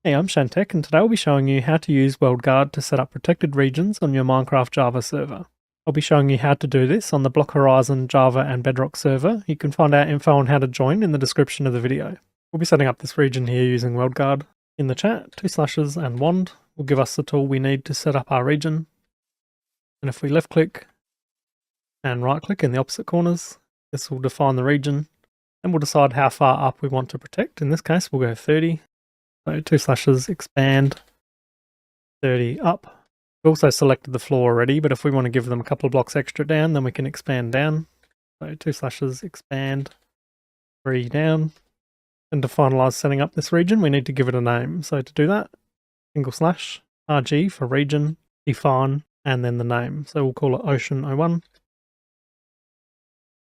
Hey, I'm Shantek, and today I'll be showing you how to use WorldGuard to set up protected regions on your Minecraft Java server. I'll be showing you how to do this on the Block Horizon, Java and Bedrock server. You can find out info on how to join in the description of the video. We'll be setting up this region here using WorldGuard. In the chat, 2 slashes and wand will give us the tool we need to set up our region. And if we left click and right click in the opposite corners, this will define the region. And we'll decide how far up we want to protect. In this case, we'll go 30. So 2 slashes, expand, 30 up. We've also selected the floor already, but if we want to give them a couple of blocks extra down, then we can expand down. So 2 slashes, expand, 3 down. And to finalize setting up this region, we need to give it a name. So to do that, single slash, RG for region, define, and then the name. So we'll call it Ocean 01.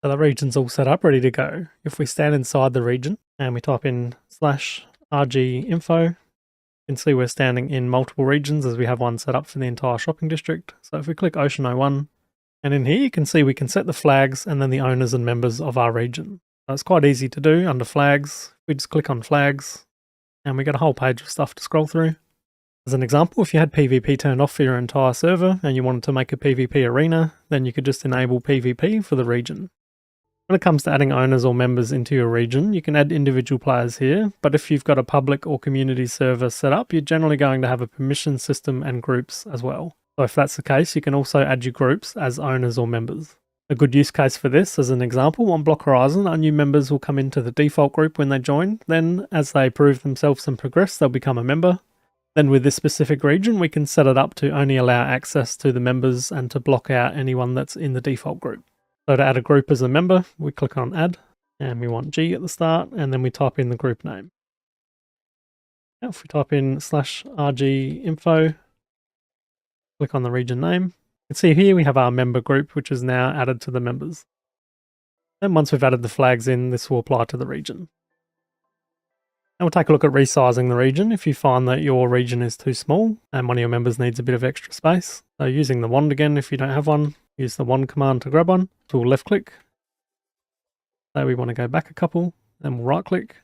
So the region's all set up, ready to go. If we stand inside the region and we type in slash RG info, you can see we're standing in multiple regions as we have one set up for the entire shopping district. So if we click Ocean 01, and in here you can see we can set the flags and then the owners and members of our region. So it's quite easy to do under flags. We just click on flags and we get a whole page of stuff to scroll through. As an example, if you had PvP turned off for your entire server and you wanted to make a PvP arena, then you could just enable PvP for the region. When it comes to adding owners or members into your region, you can add individual players here, but if you've got a public or community server set up, you're generally going to have a permission system and groups as well. So if that's the case, you can also add your groups as owners or members. A good use case for this, as an example, on Block Horizon, our new members will come into the default group when they join. Then, as they prove themselves and progress, they'll become a member. Then with this specific region, we can set it up to only allow access to the members and to block out anyone that's in the default group. So to add a group as a member, we click on add and we want G at the start and then we type in the group name. Now if we type in slash RG info, click on the region name, you can see here we have our member group which is now added to the members. And once we've added the flags in, this will apply to the region. And we'll take a look at resizing the region if you find that your region is too small and one of your members needs a bit of extra space. So using the wand again if you don't have one, use the wand command to grab one. So we'll left click. Say we want to go back a couple, then we'll right click.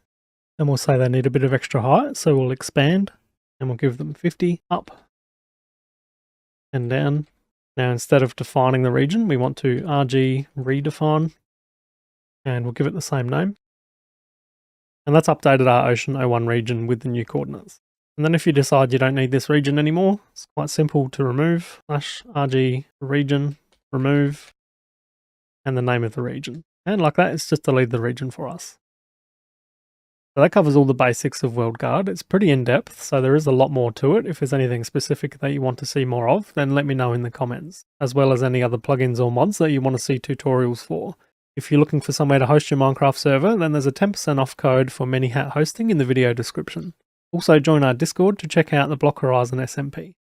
Then we'll say they need a bit of extra height, so we'll expand and we'll give them 50 up and down. Now instead of defining the region, we want to RG redefine and we'll give it the same name. And that's updated our Ocean 01 region with the new coordinates. And then if you decide you don't need this region anymore, it's quite simple to remove. Slash RG region, remove, and the name of the region. And like that, it's just deleted the region for us. So that covers all the basics of WorldGuard. It's pretty in-depth, so there is a lot more to it. If there's anything specific that you want to see more of, then let me know in the comments, as well as any other plugins or mods that you want to see tutorials for. If you're looking for somewhere to host your Minecraft server, then there's a 10% off code for Many Hat Hosting in the video description. Also join our Discord to check out the Block Horizon SMP.